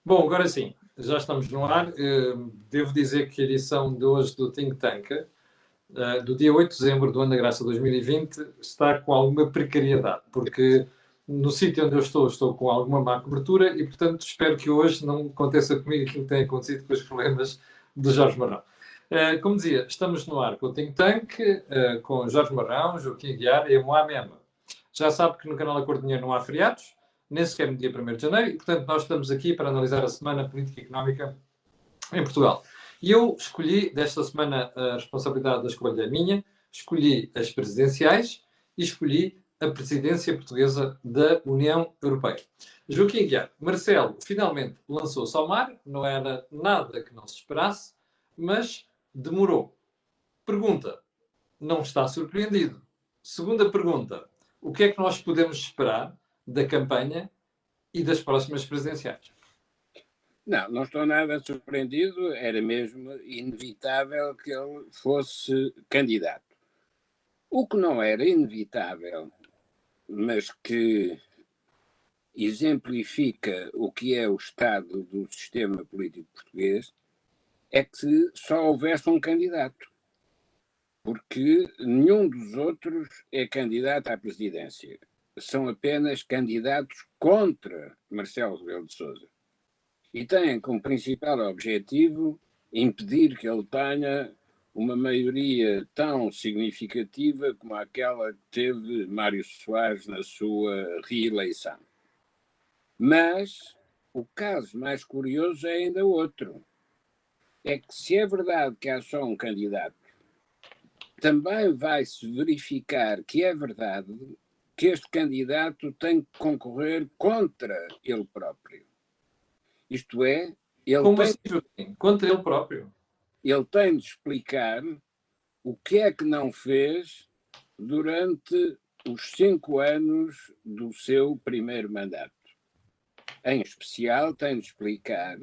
Bom, agora sim, já estamos no ar. Devo dizer que a edição de hoje do Think Tank, do dia 8 de dezembro do ano da graça 2020, está com alguma precariedade, porque no sítio onde eu estou com alguma má cobertura e, portanto, espero que hoje não aconteça comigo aquilo que tem acontecido com os problemas de Jorge Marrão. Como dizia, estamos no ar com o Think Tank, com Jorge Marrão, Joaquim Aguiar e a Mohamed. Já sabe que no canal Acordo de Dinheiro não há feriados, nem sequer no dia 1º de janeiro, e, portanto, nós estamos aqui para analisar a semana política e económica em Portugal. E eu escolhi, desta semana, a responsabilidade da escolha é minha, escolhi as presidenciais e escolhi a presidência portuguesa da União Europeia. Joaquim Aguiar, Marcelo finalmente lançou-se ao mar, não era nada que não se esperasse, mas demorou. Pergunta, não está surpreendido? Segunda pergunta, o que é que nós podemos esperar da campanha e das próximas presidenciais? Não estou nada surpreendido, era mesmo inevitável que ele fosse candidato. O que não era inevitável, mas que exemplifica o que é o estado do sistema político português, é que só houvesse um candidato. Porque nenhum dos outros é candidato à presidência. São apenas candidatos contra Marcelo Rebelo de Sousa. E têm como principal objetivo impedir que ele tenha uma maioria tão significativa como aquela que teve Mário Soares na sua reeleição. Mas o caso mais curioso é ainda outro. É que se é verdade que há só um candidato, também vai-se verificar que é verdade que este candidato tem que concorrer contra ele próprio. Isto é, Como assim, Joaquim? Contra ele próprio? Ele tem de explicar o que é que não fez durante os 5 anos do seu primeiro mandato. Em especial, tem de explicar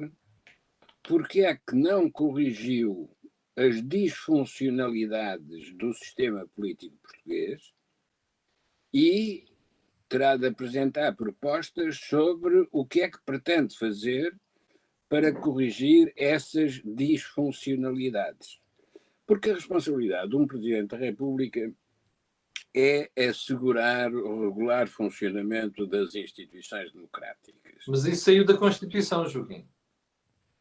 porque é que não corrigiu as disfuncionalidades do sistema político português e terá de apresentar propostas sobre o que é que pretende fazer para corrigir essas disfuncionalidades. Porque a responsabilidade de um Presidente da República é assegurar o regular funcionamento das instituições democráticas. Mas isso saiu da Constituição, Joaquim.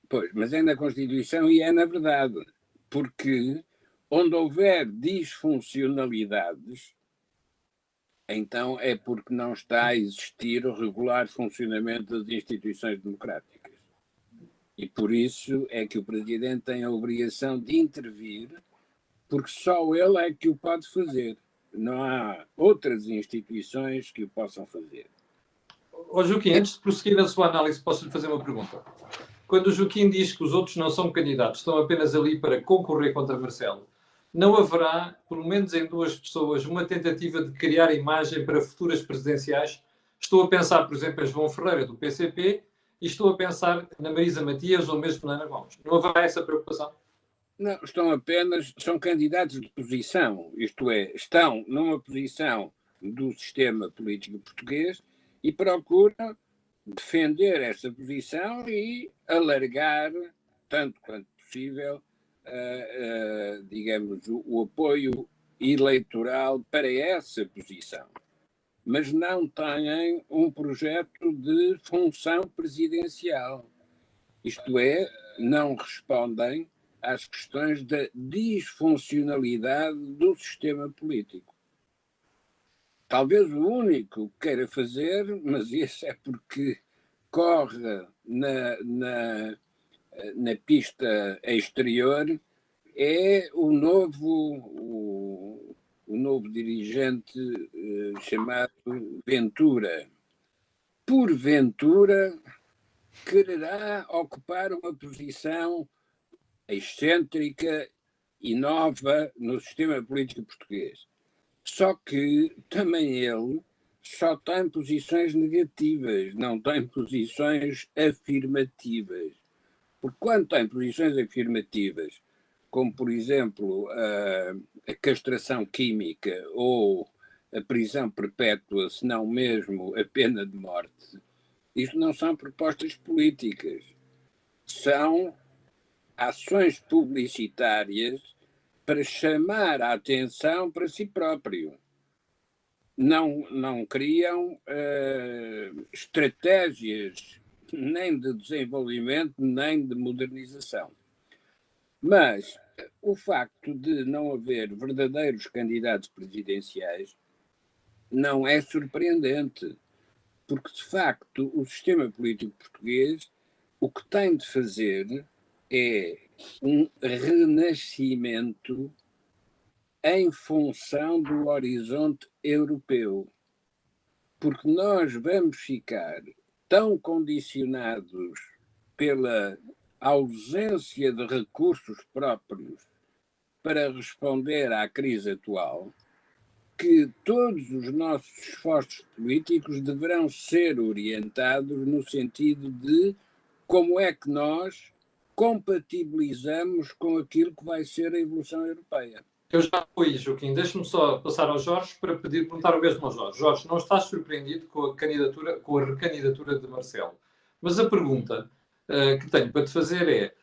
Pois, mas é na Constituição e é na verdade. Porque onde houver disfuncionalidades, então é porque não está a existir o regular funcionamento das instituições democráticas. E por isso é que o Presidente tem a obrigação de intervir, porque só ele é que o pode fazer. Não há outras instituições que o possam fazer. Joaquim, antes de prosseguir a sua análise, posso-lhe fazer uma pergunta? Quando o Joaquim diz que os outros não são candidatos, estão apenas ali para concorrer contra Marcelo, não haverá, pelo menos em 2 pessoas, uma tentativa de criar imagem para futuras presidenciais? Estou a pensar, por exemplo, em João Ferreira, do PCP, e estou a pensar na Marisa Matias ou mesmo na Ana Gomes. Não haverá essa preocupação? Não, são candidatos de posição, isto é, estão numa posição do sistema político português e procuram defender essa posição e alargar, tanto quanto possível, digamos, o apoio eleitoral para essa posição. Mas não têm um projeto de função presidencial. Isto é, não respondem às questões da disfuncionalidade do sistema político. Talvez o único que queira fazer, mas isso é porque corre na pista exterior, é o novo dirigente chamado Ventura. Porventura, quererá ocupar uma posição excêntrica e nova no sistema político português. Só que também ele só tem posições negativas, não tem posições afirmativas. Porque quando tem posições afirmativas, como por exemplo a castração química ou a prisão perpétua, se não mesmo a pena de morte, Isto não são propostas políticas, são ações publicitárias para chamar a atenção para si próprio. Não criam estratégias nem de desenvolvimento, nem de modernização. Mas o facto de não haver verdadeiros candidatos presidenciais não é surpreendente, porque, de facto, o sistema político português o que tem de fazer é um renascimento em função do horizonte europeu, porque nós vamos ficar tão condicionados pela ausência de recursos próprios para responder à crise atual, que todos os nossos esforços políticos deverão ser orientados no sentido de como é que nós compatibilizamos com aquilo que vai ser a evolução europeia. Eu já fui, Joaquim. Deixe-me só passar ao Jorge para perguntar o mesmo ao Jorge. Jorge, não estás surpreendido com a recandidatura de Marcelo? Mas a pergunta que tenho para te fazer é: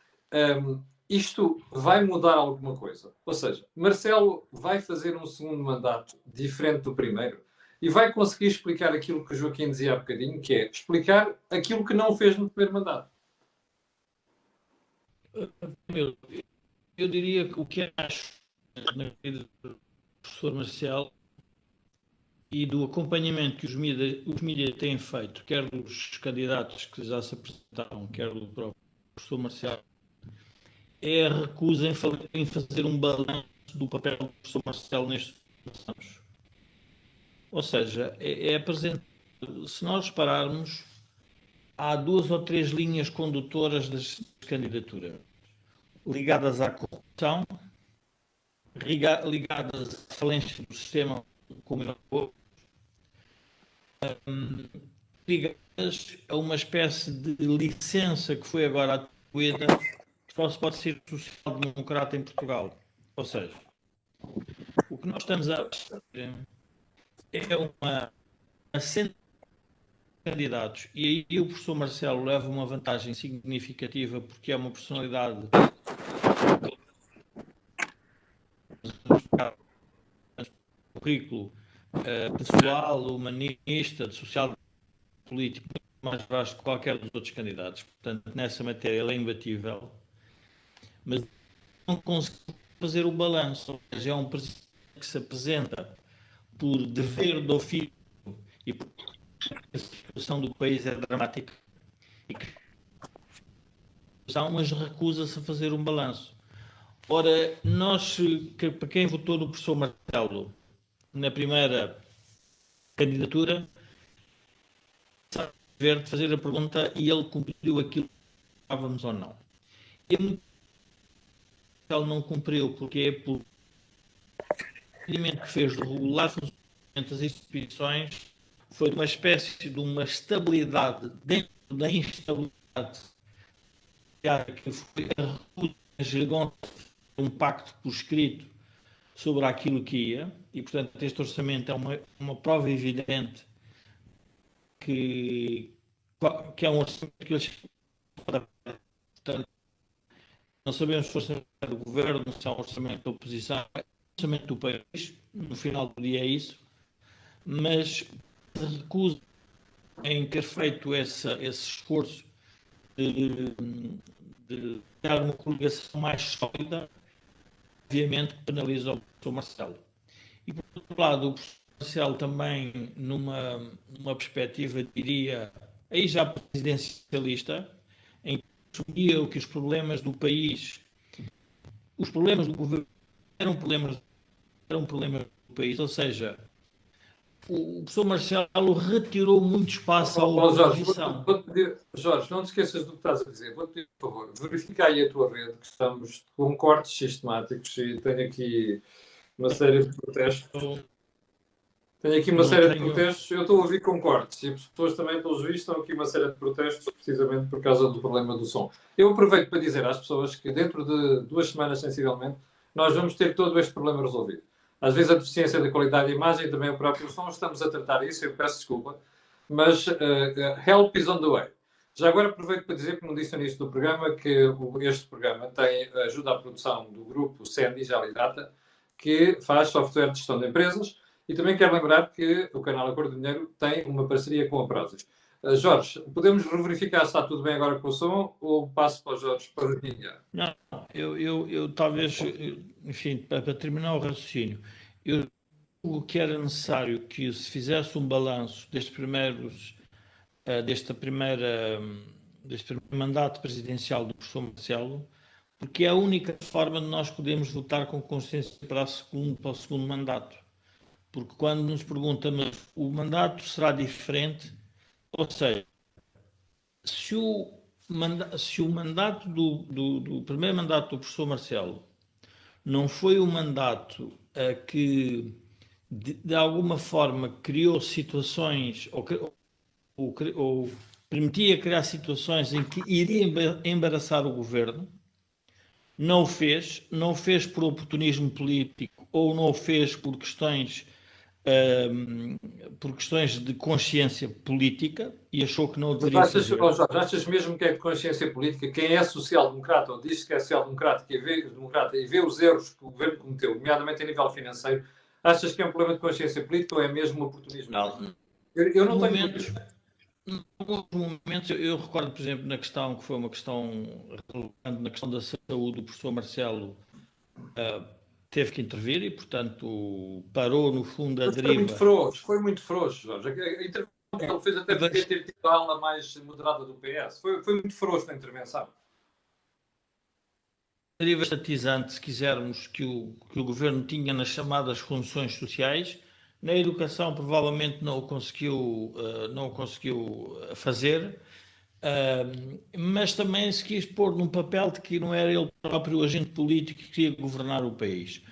isto vai mudar alguma coisa? Ou seja, Marcelo vai fazer um segundo mandato diferente do primeiro e vai conseguir explicar aquilo que o Joaquim dizia há bocadinho, que é explicar aquilo que não fez no primeiro mandato? Eu diria que o que acho na vida do professor Marcelo e do acompanhamento que os mídias têm feito, quer dos candidatos que já se apresentaram, quer do próprio professor Marcelo, é a recusa em fazer um balanço do papel do professor Marcelo nestes anos. Ou seja, é apresentar, se nós repararmos, há 2 ou 3 linhas condutoras das candidaturas ligadas à corrupção, ligadas à falência do sistema como era pouco, ligadas a uma espécie de licença que foi agora atribuída, que só se pode ser social-democrata em Portugal. Ou seja, o que nós estamos a fazer é uma centena de candidatos, e aí o professor Marcelo leva uma vantagem significativa porque é uma personalidade currículo pessoal, humanista, de social político, mais vasto que qualquer dos outros candidatos. Portanto, nessa matéria ele é imbatível, mas não conseguiu fazer o balanço. Ou seja, é um presidente que se apresenta por dever de ofício e porque a situação do país é dramática e que mas recusa-se a fazer um balanço. Ora, nós, para quem votou no professor Marcelo na primeira candidatura, ver de fazer a pergunta e ele cumpriu aquilo que estávamos ou não. Ele não cumpriu porque o procedimento que fez de regular funcionamento das instituições foi uma espécie de uma estabilidade dentro da instabilidade que foi a recusa um pacto por escrito sobre aquilo que ia, e portanto este orçamento é uma prova evidente que é um orçamento que eles, portanto, não sabemos se é um orçamento do governo, se é um orçamento da oposição, é um orçamento do país, no final do dia é isso, mas recuso em ter feito esse esforço de dar uma coligação mais sólida, obviamente que penaliza o professor Marcelo. E por outro lado, o professor Marcelo também, numa perspectiva, diria, aí já presidencialista, em que assumia que os problemas do país, os problemas do governo eram problemas do país, ou seja, o professor Marcelo retirou muito espaço à oposição. Jorge, não te esqueças do que estás a dizer. Vou-te pedir, por favor, verifica aí a tua rede, que estamos com cortes sistemáticos e tenho aqui uma série de protestos. Tenho aqui uma série de protestos. Eu estou a ouvir com cortes e as pessoas também, pelos vistos, estão aqui uma série de protestos precisamente por causa do problema do som. Eu aproveito para dizer às pessoas que dentro de 2 semanas, sensivelmente, nós vamos ter todo este problema resolvido. Às vezes a deficiência da qualidade da imagem e também o próprio som, estamos a tratar isso, eu peço desculpa. mas help is on the way. Já agora aproveito para dizer, que não disse no início do programa, que este programa tem ajuda à produção do grupo Sandy Data, que faz software de gestão de empresas, e também quero lembrar que o canal Acordo de Dinheiro tem uma parceria com a Prozis. Jorge, podemos verificar se está tudo bem agora com o som, ou passo para o Jorge para verificar? Não, eu talvez, enfim, para terminar o raciocínio, eu julgo que era necessário que se fizesse um balanço deste primeiro mandato presidencial do professor Marcelo, porque é a única forma de nós podermos votar com consciência para o segundo mandato. Porque quando nos pergunta, mas o mandato será diferente, ou seja, se o mandato do primeiro mandato do professor Marcelo não foi um mandato que de alguma forma criou situações ou permitia criar situações em que iria embaraçar o governo, não o fez por oportunismo político ou não o fez por questões de consciência política e achou que não o deveria fazer. Jorge, achas mesmo que é de consciência política? Quem é social-democrata ou diz que é social-democrata e vê os erros que o governo cometeu, nomeadamente a nível financeiro, achas que é um problema de consciência política ou é mesmo oportunismo? Não. Eu não tenho momentos, eu recordo, por exemplo, na questão que foi uma questão relevante, na questão da saúde, o professor Marcelo teve que intervir e, portanto, parou no fundo a deriva. Foi muito frouxo, Jorge. A intervenção que ele fez até podia ter tido a ala mais moderada do PS. Foi muito frouxo na intervenção. Deriva estatizante, se quisermos, que o governo tinha nas chamadas funções sociais. Na educação provavelmente não o conseguiu fazer, mas também se quis pôr num papel de que não era ele próprio o agente político que queria governar o país.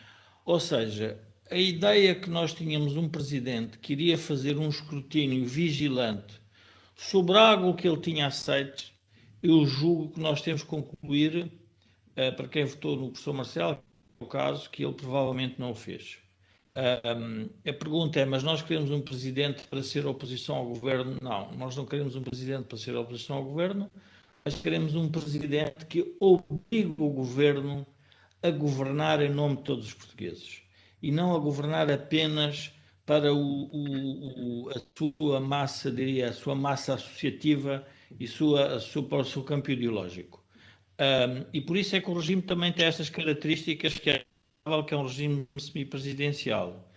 Ou seja, a ideia que nós tínhamos um presidente que iria fazer um escrutínio vigilante sobre algo que ele tinha aceito, eu julgo que nós temos que concluir, para quem votou no professor Marcelo, no caso, que ele provavelmente não o fez. A pergunta é, mas nós queremos um presidente para ser oposição ao governo? Não, nós não queremos um presidente para ser oposição ao governo, mas queremos um presidente que obrigue o governo a governar em nome de todos os portugueses e não a governar apenas para a sua massa, diria, a sua massa associativa e para o seu campo ideológico. E por isso é que o regime também tem essas características que é um regime semipresidencial.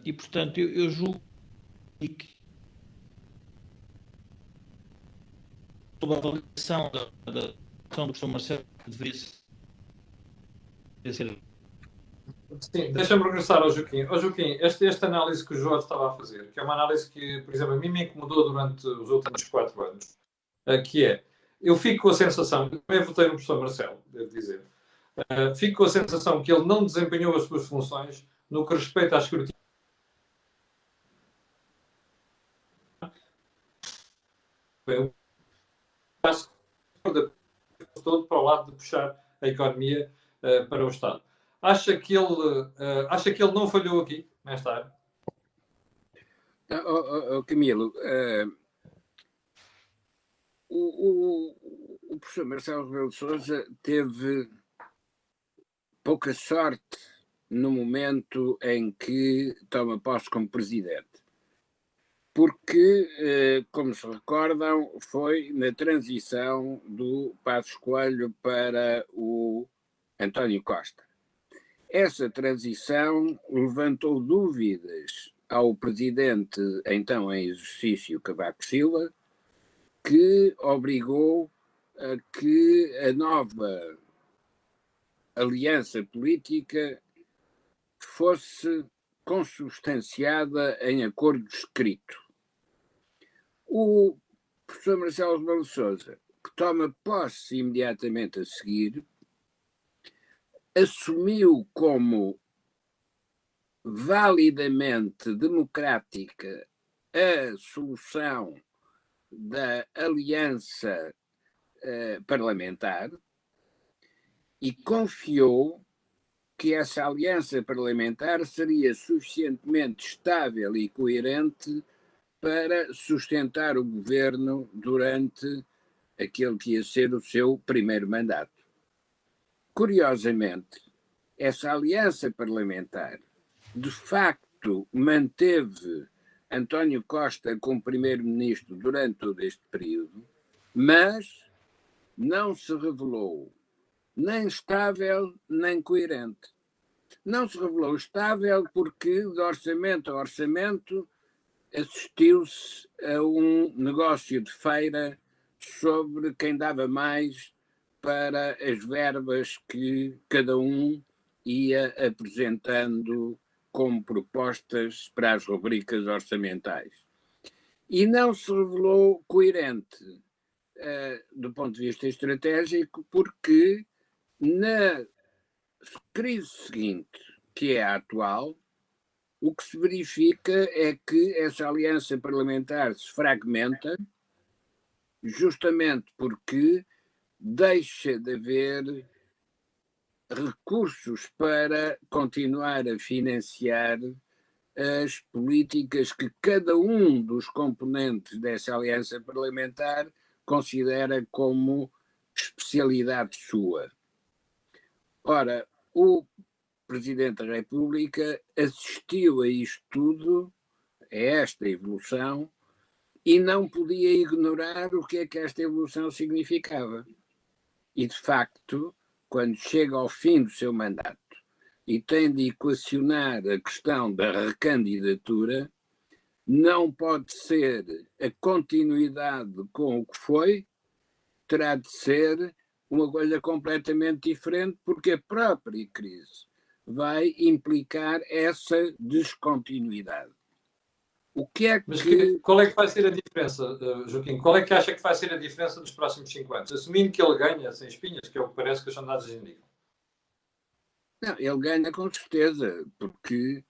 E, portanto, eu julgo que sobre a avaliação da ação do professor Marcelo deveria ser. Sim, deixa-me regressar ao Joaquim. Joaquim, esta análise que o Jorge estava a fazer, que é uma análise que, por exemplo, a mim me incomodou durante os últimos 4 anos, que é, eu fico com a sensação, eu também votei no professor Marcelo, devo dizer, fico com a sensação que ele não desempenhou as suas funções no que respeita à escrutínio. Eu passo todo para o lado de puxar a economia para o Estado. Acha que ele não falhou aqui, nesta área? Camilo, o professor Marcelo Rebelo de Sousa teve pouca sorte no momento em que toma posse como presidente. Porque, como se recordam, foi na transição do Passos Coelho para o António Costa. Essa transição levantou dúvidas ao presidente, então em exercício, Cavaco Silva, que obrigou a que a nova aliança política fosse consubstanciada em acordo escrito. O professor Marcelo Rebelo de Sousa, que toma posse imediatamente a seguir, assumiu como validamente democrática a solução da aliança parlamentar e confiou que essa aliança parlamentar seria suficientemente estável e coerente para sustentar o governo durante aquele que ia ser o seu primeiro mandato. Curiosamente, essa aliança parlamentar de facto manteve António Costa como primeiro-ministro durante todo este período, mas não se revelou nem estável nem coerente. Não se revelou estável porque, de orçamento a orçamento, assistiu-se a um negócio de feira sobre quem dava mais para as verbas que cada um ia apresentando como propostas para as rubricas orçamentais. E não se revelou coerente do ponto de vista estratégico, porque na crise seguinte, que é a atual, o que se verifica é que essa aliança parlamentar se fragmenta justamente porque deixa de haver recursos para continuar a financiar as políticas que cada um dos componentes dessa aliança parlamentar considera como especialidade sua. Ora, o Presidente da República assistiu a isto tudo, a esta evolução, e não podia ignorar o que é que esta evolução significava. E, de facto, quando chega ao fim do seu mandato e tem de equacionar a questão da recandidatura, não pode ser a continuidade com o que foi, terá de ser uma coisa completamente diferente, porque a própria crise vai implicar essa descontinuidade. O que é que... Mas qual é que vai ser a diferença, Joaquim? Qual é que acha que vai ser a diferença nos próximos 5 anos? Assumindo que ele ganha sem espinhas, que é o que parece que as sondagens indicam. Não, ele ganha com certeza, porque,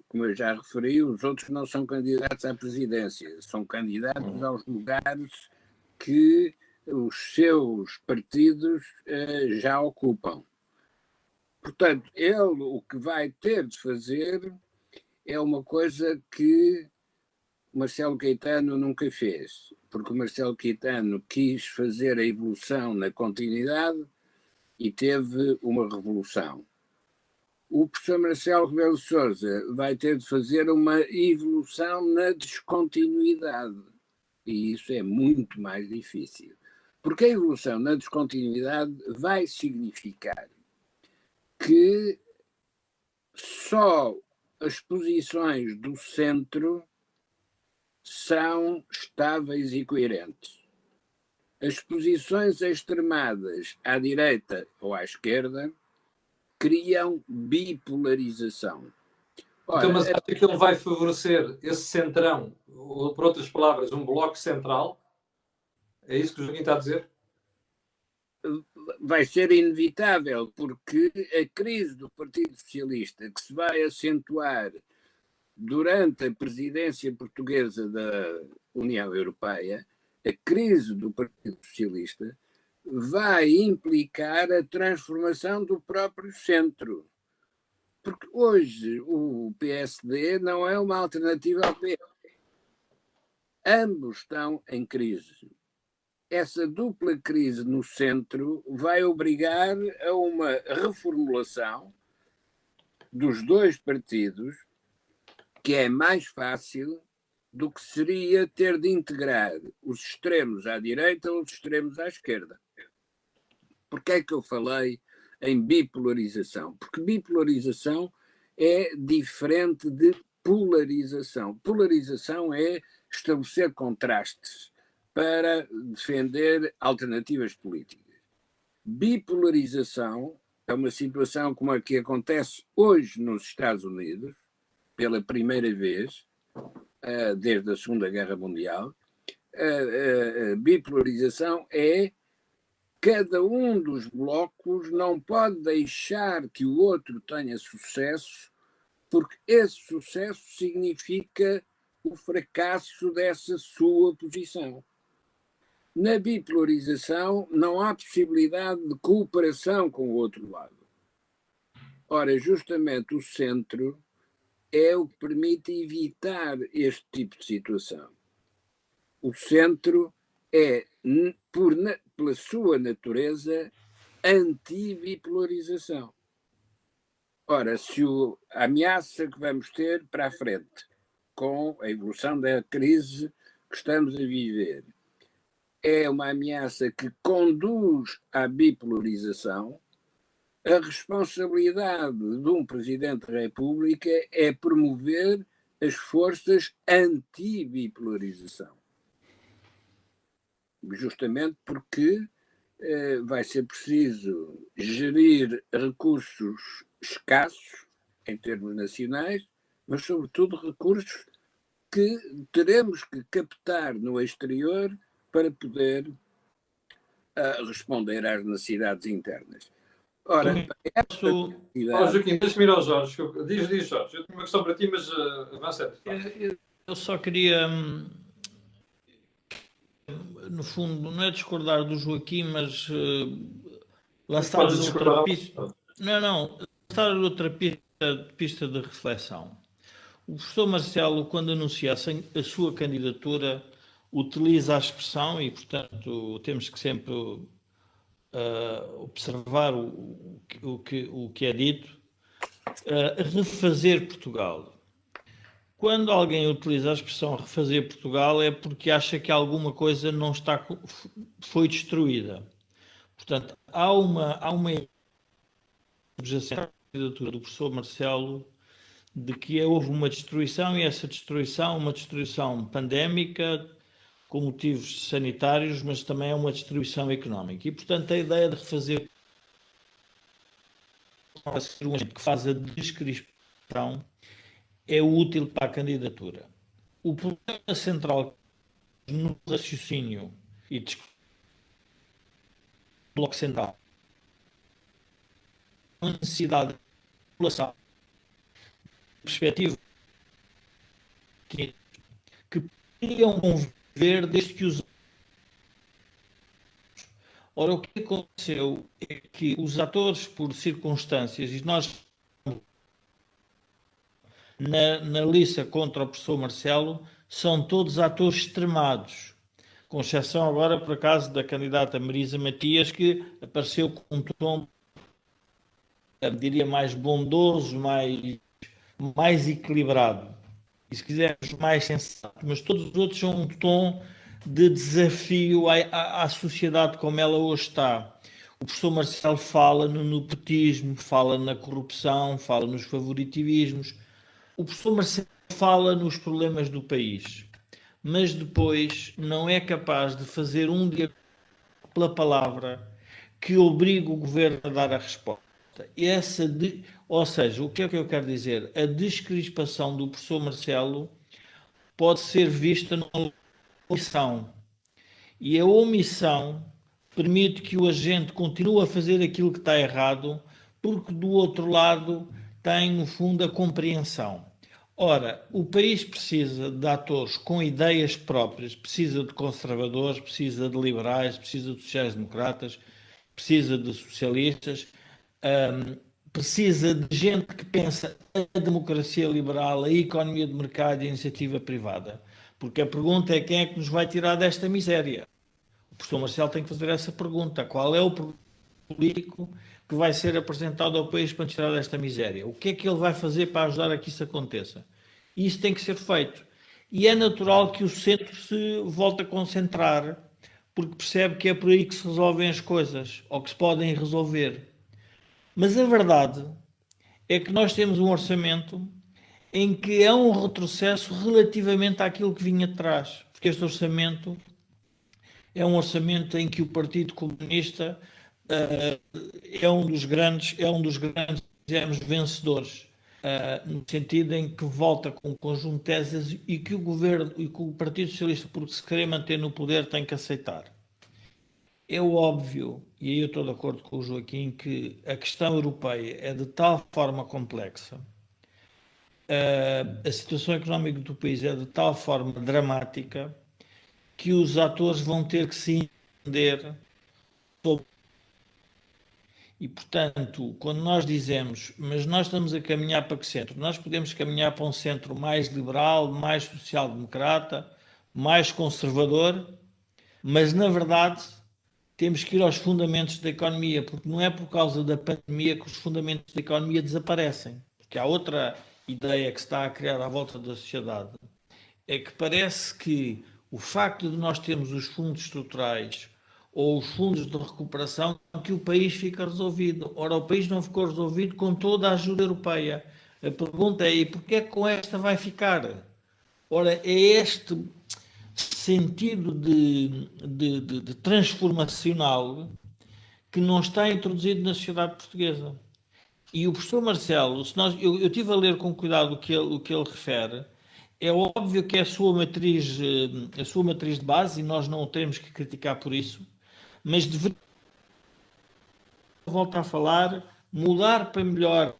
como eu já referi, os outros não são candidatos à presidência, são candidatos aos lugares que os seus partidos já ocupam. Portanto, ele o que vai ter de fazer é uma coisa que Marcelo Caetano nunca fez, porque o Marcelo Caetano quis fazer a evolução na continuidade e teve uma revolução. O professor Marcelo Rebelo de Sousa vai ter de fazer uma evolução na descontinuidade, e isso é muito mais difícil, porque a evolução na descontinuidade vai significar que só as posições do centro são estáveis e coerentes. As posições extremadas à direita ou à esquerda criam bipolarização. Ora, então, mas acha que ele vai favorecer esse centrão, ou por outras palavras, um bloco central? É isso que o Joaquim está a dizer? Vai ser inevitável, porque a crise do Partido Socialista, que se vai acentuar durante a presidência portuguesa da União Europeia, a crise do Partido Socialista vai implicar a transformação do próprio centro. Porque hoje o PSD não é uma alternativa ao PS. Ambos estão em crise. Essa dupla crise no centro vai obrigar a uma reformulação dos dois partidos, que é mais fácil do que seria ter de integrar os extremos à direita ou os extremos à esquerda. Porquê é que eu falei em bipolarização? Porque bipolarização é diferente de polarização. Polarização é estabelecer contrastes para defender alternativas políticas. Bipolarização é uma situação como a que acontece hoje nos Estados Unidos, pela primeira vez, desde a Segunda Guerra Mundial. A bipolarização é cada um dos blocos não pode deixar que o outro tenha sucesso, porque esse sucesso significa o fracasso dessa sua posição. Na bipolarização não há possibilidade de cooperação com o outro lado. Ora, justamente o centro é o que permite evitar este tipo de situação. o centro é, pela sua natureza, anti-bipolarização. Ora, se a ameaça que vamos ter para a frente, com a evolução da crise que estamos a viver, é uma ameaça que conduz à bipolarização, a responsabilidade de um Presidente da República é promover as forças anti-bipolarização. Justamente porque vai ser preciso gerir recursos escassos em termos nacionais, mas sobretudo recursos que teremos que captar no exterior para poder responder às necessidades internas. Ora, Joaquim, deixa-me ir ao Jorge. Diz, Jorge. Eu tenho uma questão para ti, mas avança. Eu só queria, no fundo, não é discordar do Joaquim, mas lançar outra pista. Não, lançar outra pista de reflexão. O professor Marcelo, quando anuncia a sua candidatura, utiliza a expressão, e portanto temos que sempre observar o que é dito, refazer Portugal. Quando alguém utiliza a expressão refazer Portugal é porque acha que alguma coisa foi destruída. Portanto, há uma objeção à candidatura do professor Marcelo de que houve uma destruição, e essa destruição, uma destruição pandémica, com motivos sanitários, mas também é uma destruição económica. E, portanto, a ideia de refazer um agente que faz a descrispação é útil para a candidatura. O problema central no raciocínio e do Bloco Central, a necessidade de população, perspectiva que poderiam conviver desde que os... Ora, o que aconteceu é que os atores, por circunstâncias, e nós na lista contra o professor Marcelo, são todos atores extremados, com exceção agora, por acaso, da candidata Marisa Matias, que apareceu com um tom, diria, mais bondoso, mais equilibrado, e se quisermos mais sensato, mas todos os outros são um tom de desafio à sociedade como ela hoje está. O professor Marcelo fala no nepotismo, fala na corrupção, fala nos favoritivismos. O professor Marcelo fala nos problemas do país, mas depois não é capaz de fazer um diagnóstico pela palavra que obrigue o governo a dar a resposta. Ou seja, o que é que eu quero dizer? A descrispação do professor Marcelo pode ser vista numa omissão. E a omissão permite que o agente continue a fazer aquilo que está errado, porque do outro lado tem, no fundo, a compreensão. Ora, o país precisa de atores com ideias próprias, precisa de conservadores, precisa de liberais, precisa de sociais-democratas, precisa de socialistas, precisa de gente que pensa a democracia liberal, a economia de mercado e a iniciativa privada. Porque a pergunta é quem é que nos vai tirar desta miséria? O professor Marcelo tem que fazer essa pergunta. Qual é o político que vai ser apresentado ao país para tirar desta miséria? O que é que ele vai fazer para ajudar a que isso aconteça? E isso tem que ser feito. E é natural que o centro se volte a concentrar, porque percebe que é por aí que se resolvem as coisas, ou que se podem resolver. Mas a verdade é que nós temos um orçamento em que é um retrocesso relativamente àquilo que vinha atrás. Porque este orçamento é um orçamento em que o Partido Comunista é um dos grandes vencedores, no sentido em que volta com um conjunto de teses e que o governo e que o Partido Socialista, porque se querer manter no poder, tem que aceitar. É óbvio, e aí eu estou de acordo com o Joaquim, que a questão europeia é de tal forma complexa, a situação económica do país é de tal forma dramática, que os atores vão ter que se entender sobre. E, portanto, quando nós dizemos, mas nós estamos a caminhar para que centro? Nós podemos caminhar para um centro mais liberal, mais social-democrata, mais conservador, mas na verdade temos que ir aos fundamentos da economia, porque não é por causa da pandemia que os fundamentos da economia desaparecem. Porque há outra ideia que se está a criar à volta da sociedade, é que parece que o facto de nós termos os fundos estruturais ou os fundos de recuperação, que o país fica resolvido. Ora, o país não ficou resolvido com toda a ajuda europeia. A pergunta é, e porquê é que com esta vai ficar? Ora, é este sentido de transformacional que não está introduzido na sociedade portuguesa. E o professor Marcelo, eu estive a ler com cuidado o que ele refere, é óbvio que é a sua matriz de base, e nós não o temos que criticar por isso, mas deveria, voltar a falar, mudar para melhor.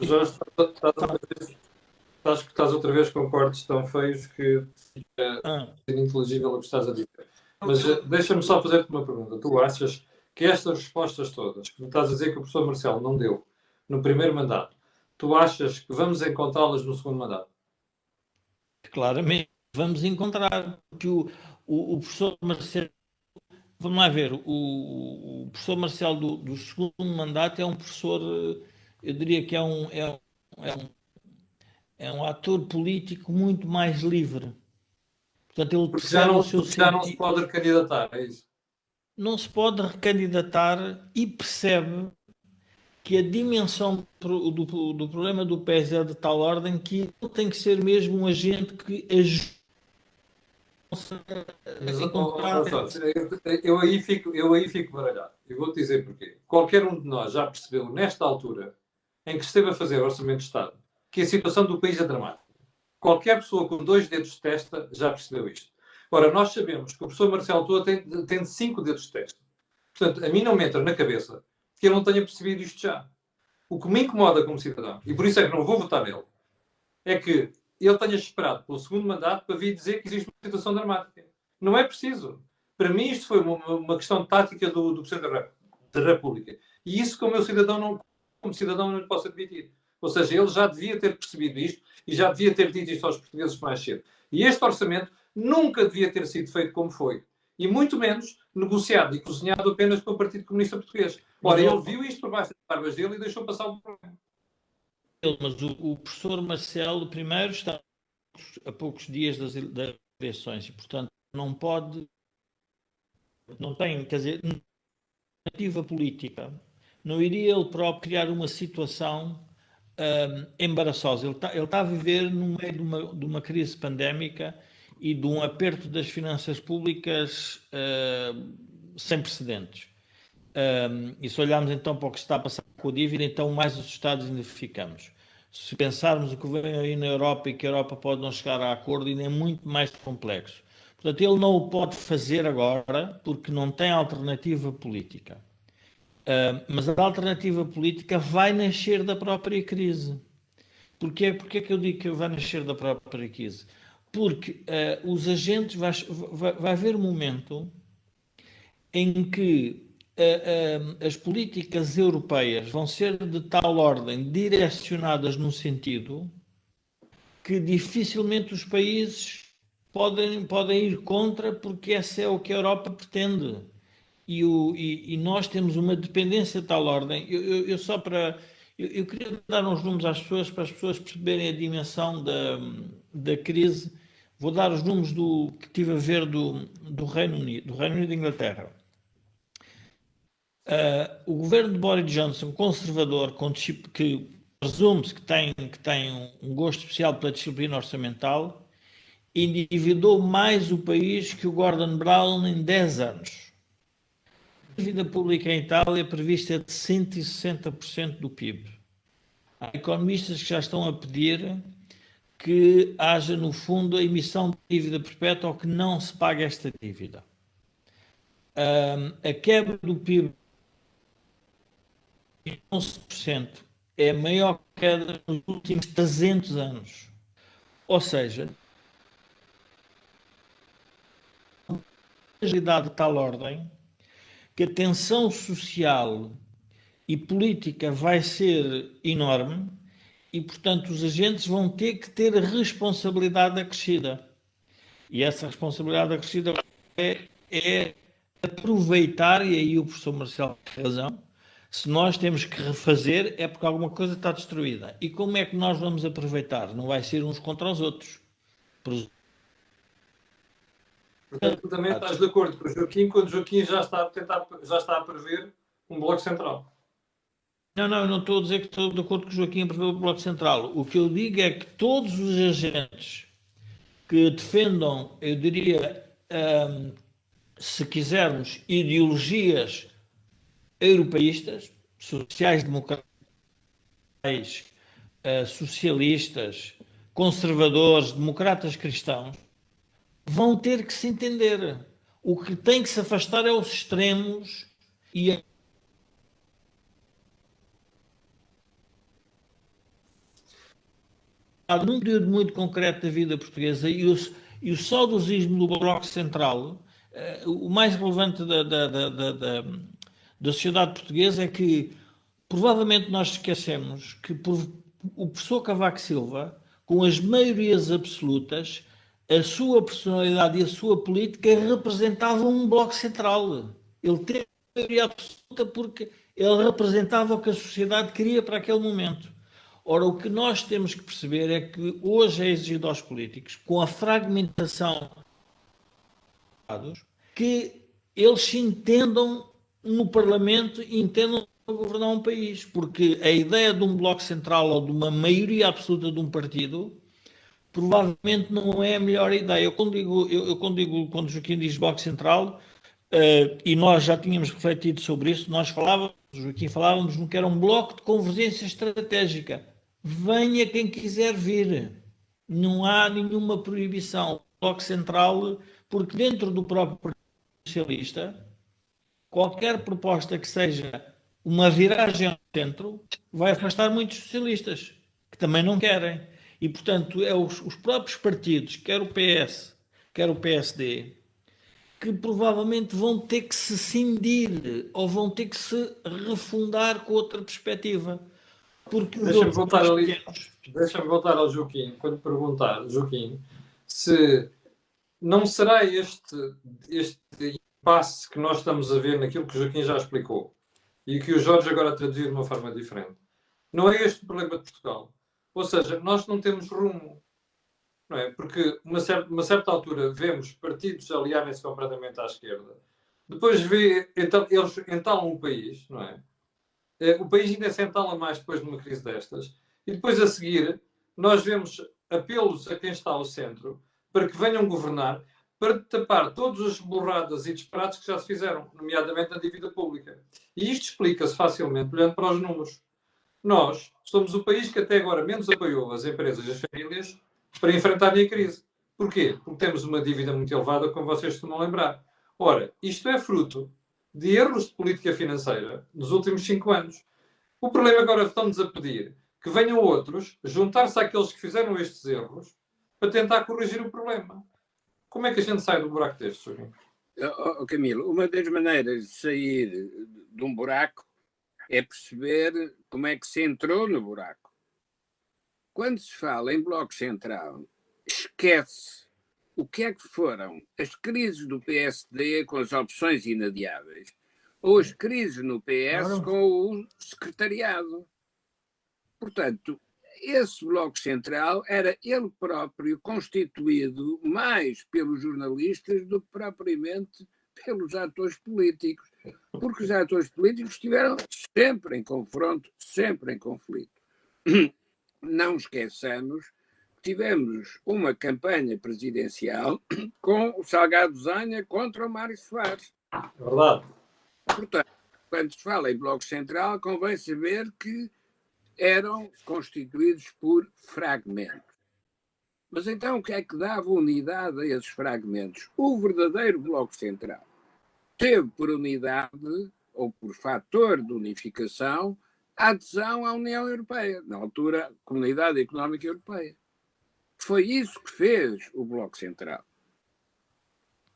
Já estás outra vez com cortes tão feios que fica ininteligível o que estás a dizer. Mas deixa-me só fazer-te uma pergunta. Tu achas que estas respostas todas que me estás a dizer que o professor Marcelo não deu no primeiro mandato, tu achas que vamos encontrá-las no segundo mandato? Claramente, vamos encontrar, porque o professor Marcelo, vamos lá ver, o professor Marcelo do segundo mandato é um professor, eu diria que é um ator político muito mais livre. Portanto, ele Porque percebe o seu já não se sentido. pode recandidatar, é isso? Não se pode recandidatar e percebe que a dimensão do problema do PS é de tal ordem que ele tem que ser mesmo um agente que ajude Mas, a encontrar. eu aí fico baralhado. Eu vou-te dizer porquê. Qualquer um de nós já percebeu, nesta altura, em que esteve a fazer o Orçamento de Estado, que a situação do país é dramática. Qualquer pessoa com 2 dedos de testa já percebeu isto. Ora, nós sabemos que o professor Marcelo Toa tem 5 dedos de testa. Portanto, a mim não me entra na cabeça que eu não tenha percebido isto já. O que me incomoda como cidadão, e por isso é que não vou votar nele, é que ele tenha esperado pelo segundo mandato para vir dizer que existe uma situação dramática. Não é preciso. Para mim, isto foi uma questão tática do Presidente da República. E isso, como cidadão, não lhe posso admitir. Ou seja, ele já devia ter percebido isto e já devia ter dito isto aos portugueses mais cedo. E este orçamento nunca devia ter sido feito como foi. E muito menos negociado e cozinhado apenas pelo Partido Comunista Português. Ora, ele viu isto por baixo das barbas dele e deixou passar o problema. Mas o professor Marcelo primeiro está a poucos dias das eleições e, portanto, não pode, não tem, quer dizer, alternativa política. Não iria ele próprio criar uma situação embaraçosa. Ele está a viver no meio de uma crise pandémica e de um aperto das finanças públicas sem precedentes. E se olharmos então para o que se está a passar com a dívida, então mais assustados ainda ficamos. Se pensarmos o que vem aí na Europa e que a Europa pode não chegar a acordo, ainda é muito mais complexo. Portanto, ele não o pode fazer agora porque não tem alternativa política. Mas a alternativa política vai nascer da própria crise. Porquê é que eu digo que vai nascer da própria crise? Porque os agentes, vai haver um momento em que as políticas europeias vão ser de tal ordem direcionadas num sentido que dificilmente os países podem ir contra, porque esse é o que a Europa pretende. E nós temos uma dependência de tal ordem. Eu só para. Eu queria dar uns números às pessoas, para as pessoas perceberem a dimensão da crise. Vou dar os números que estive a ver do Reino Unido e Inglaterra. O governo de Boris Johnson, conservador, que presume-se que tem um gosto especial pela disciplina orçamental, endividou mais o país que o Gordon Brown em 10 anos. A dívida pública em Itália prevista é de 160% do PIB. Há economistas que já estão a pedir que haja, no fundo, a emissão de dívida perpétua ou que não se pague esta dívida. A quebra do PIB de 11% é a maior queda nos últimos 300 anos. Ou seja, a realidade de tal ordem que a tensão social e política vai ser enorme e, portanto, os agentes vão ter que ter a responsabilidade acrescida. E essa responsabilidade acrescida é aproveitar, e aí o professor Marcelo tem razão, se nós temos que refazer é porque alguma coisa está destruída. E como é que nós vamos aproveitar? Não vai ser uns contra os outros. Portanto, tu também estás de acordo com o Joaquim, quando o Joaquim já está a prever um bloco central. Não, eu não estou a dizer que estou de acordo com o Joaquim a prever o Bloco Central. O que eu digo é que todos os agentes que defendam, eu diria, se quisermos, ideologias europeístas, sociais-democratas, socialistas, conservadores, democratas cristãos, vão ter que se entender. O que tem que se afastar é os extremos e num período muito concreto da vida portuguesa e o saudosismo do Bloco Central, o mais relevante da sociedade portuguesa é que provavelmente nós esquecemos que o professor Cavaco Silva, com as maiorias absolutas, a sua personalidade e a sua política representavam um Bloco Central. Ele teve a maioria absoluta porque ele representava o que a sociedade queria para aquele momento. Ora, o que nós temos que perceber é que hoje é exigido aos políticos, com a fragmentação, que eles se entendam no Parlamento e entendam a governar um país, porque a ideia de um bloco central ou de uma maioria absoluta de um partido provavelmente não é a melhor ideia. Quando o Joaquim diz bloco central, e nós já tínhamos refletido sobre isso, nós falávamos, o Joaquim falávamos no que era um bloco de convergência estratégica. Venha quem quiser vir. Não há nenhuma proibição. O bloco central, porque dentro do próprio Partido Socialista, qualquer proposta que seja uma viragem ao centro vai afastar muitos socialistas, que também não querem. E, portanto, é os próprios partidos, quer o PS, quer o PSD, que provavelmente vão ter que se cindir ou vão ter que se refundar com outra perspectiva. Porque os Deixa-me outros voltar ali. pequenos... Deixa-me voltar ao Joaquim, quando perguntar, Joaquim, se não será este impasse que nós estamos a ver naquilo que o Joaquim já explicou e que o Jorge agora traduziu de uma forma diferente. Não é este o problema de Portugal. Ou seja, nós não temos rumo. Não é? Porque uma certa altura vemos partidos aliarem-se completamente à esquerda. Depois eles entalam o país, não é? O país ainda se entala mais depois de uma crise destas. E depois, a seguir, nós vemos apelos a quem está ao centro para que venham governar, para tapar todas as borradas e disparates que já se fizeram, nomeadamente na dívida pública. E isto explica-se facilmente olhando para os números. Nós somos o país que até agora menos apoiou as empresas e as famílias para enfrentarem a crise. Porquê? Porque temos uma dívida muito elevada, como vocês costumam lembrar. Ora, isto é fruto de erros de política financeira nos últimos 5 anos. O problema agora estamos a pedir que venham outros juntar-se àqueles que fizeram estes erros para tentar corrigir o problema. Como é que a gente sai do buraco destes, Joaquim? Camilo, uma das maneiras de sair de um buraco é perceber como é que se entrou no buraco. Quando se fala em Bloco Central, esquece o que é que foram as crises do PSD com as opções inadiáveis ou as crises no PS com o secretariado. Portanto, esse Bloco Central era ele próprio constituído mais pelos jornalistas do que propriamente pelos atores políticos, porque os atores políticos estiveram sempre em confronto, sempre em conflito. Não esqueçamos que tivemos uma campanha presidencial com o Salgado Zanha contra o Mário Soares. Verdade. Portanto, quando se fala em Bloco Central, convém saber que eram constituídos por fragmentos. Mas então o que é que dava unidade a esses fragmentos? O verdadeiro Bloco Central teve por unidade, ou por fator de unificação, a adesão à União Europeia, na altura, Comunidade Económica Europeia. Foi isso que fez o Bloco Central.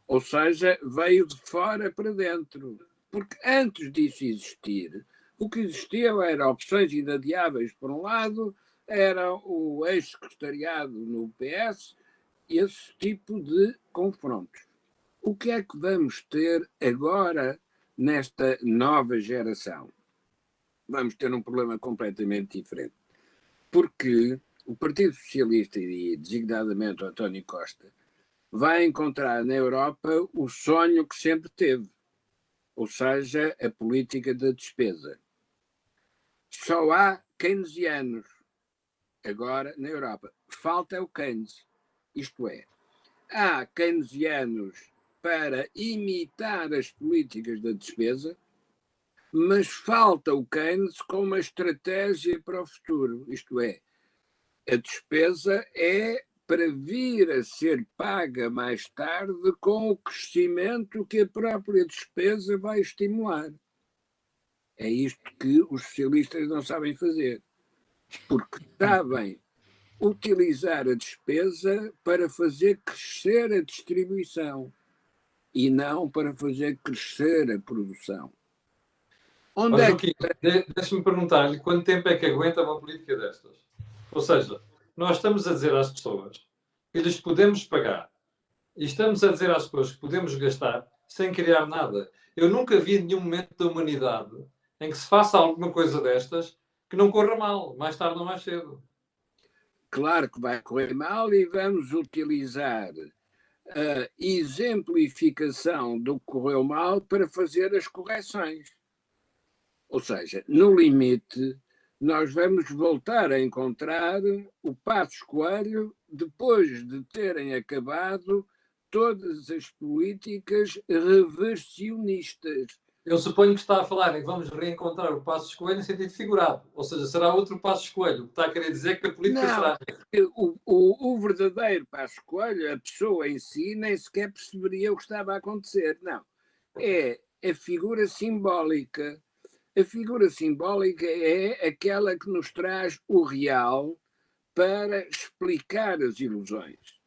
Ou seja, veio de fora para dentro. Porque antes disso existir, O que existiam eram opções inadiáveis, por um lado, era o ex-secretariado no PS, esse tipo de confrontos. O que é que vamos ter agora nesta nova geração? Vamos ter um problema completamente diferente. Porque o Partido Socialista, e designadamente o António Costa, vai encontrar na Europa o sonho que sempre teve, ou seja, a política da despesa. Só há keynesianos agora na Europa. Falta o Keynes. Isto é, há keynesianos para imitar as políticas da despesa, mas falta o Keynes com uma estratégia para o futuro. Isto é, a despesa é para vir a ser paga mais tarde com o crescimento que a própria despesa vai estimular. É isto que os socialistas não sabem fazer, porque sabem utilizar a despesa para fazer crescer a distribuição e não para fazer crescer a produção. Onde Joaquim, deixa-me perguntar-lhe quanto tempo é que aguenta uma política destas? Ou seja, nós estamos a dizer às pessoas que lhes podemos pagar e estamos a dizer às pessoas que podemos gastar sem criar nada. Eu nunca vi nenhum momento da humanidade em que se faça alguma coisa destas que não corra mal, mais tarde ou mais cedo. Claro que vai correr mal e vamos utilizar a exemplificação do que correu mal para fazer as correções. Ou seja, no limite, nós vamos voltar a encontrar o Passos Coelho depois de terem acabado todas as políticas reversionistas. Eu suponho que está a falar em que vamos reencontrar o Passos Coelho em sentido figurado. Ou seja, será outro Passos Coelho. Está a querer dizer que a política será... O verdadeiro Passos Coelho, a pessoa em si, nem sequer perceberia o que estava a acontecer. Não. É a figura simbólica. A figura simbólica é aquela que nos traz o real para explicar as ilusões.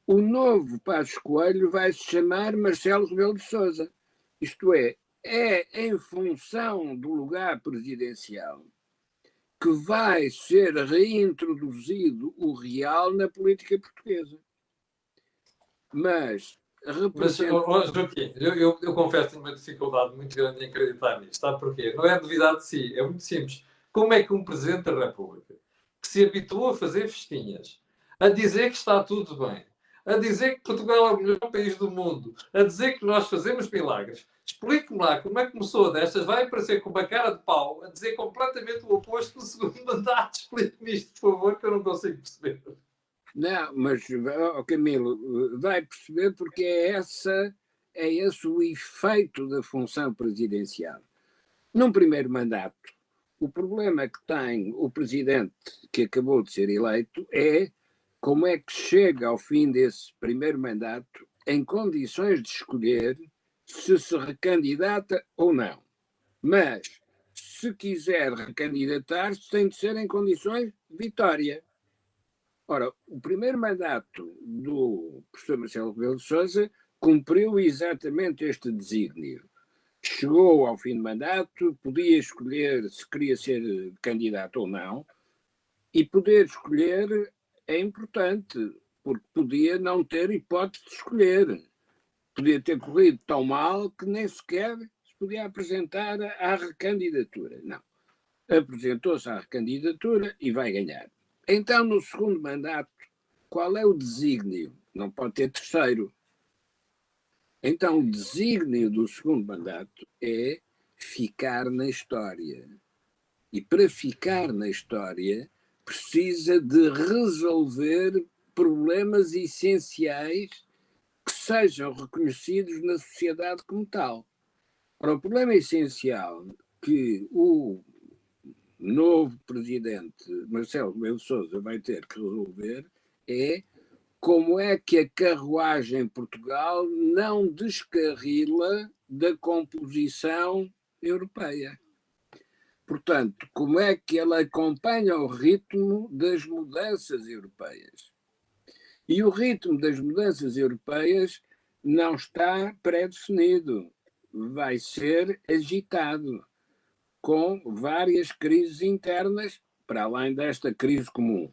O novo Passos Coelho vai se chamar Marcelo Rebelo de Sousa. Isto é em função do lugar presidencial que vai ser reintroduzido o real na política portuguesa. Mas Joaquim, eu confesso que tenho uma dificuldade muito grande em acreditar nisto. Sabe porquê? Não é duvidar de si, é muito simples. Como é que um Presidente da República, que se habituou a fazer festinhas, a dizer que está tudo bem, a dizer que Portugal é o melhor país do mundo, a dizer que nós fazemos milagres, explique-me lá como é que começou destas, vai aparecer com uma cara de pau, a dizer completamente o oposto do segundo mandato. Explique-me isto, por favor, que eu não consigo perceber. Não, mas, Camilo, vai perceber porque é esse o efeito da função presidencial. Num primeiro mandato, o problema que tem o presidente que acabou de ser eleito é como é que chega ao fim desse primeiro mandato em condições de escolher se recandidata ou não. Mas, se quiser recandidatar-se, tem de ser em condições de vitória. Ora, o primeiro mandato do professor Marcelo Rebelo de Sousa cumpriu exatamente este desígnio. Chegou ao fim do mandato, podia escolher se queria ser candidato ou não, e poder escolher é importante, porque podia não ter hipótese de escolher. Podia ter corrido tão mal que nem sequer se podia apresentar à recandidatura. Não. Apresentou-se à recandidatura e vai ganhar. Então, no segundo mandato, qual é o desígnio? Não pode ter terceiro. Então, o desígnio do segundo mandato é ficar na história. E para ficar na história, precisa de resolver problemas essenciais que sejam reconhecidos na sociedade como tal. Ora, o problema essencial que o novo presidente Marcelo Rebelo de Sousa vai ter que resolver é como é que a carruagem em Portugal não descarrila da composição europeia. Portanto, como é que ela acompanha o ritmo das mudanças europeias? E o ritmo das mudanças europeias não está pré-definido, vai ser agitado. com várias crises internas, para além desta crise comum.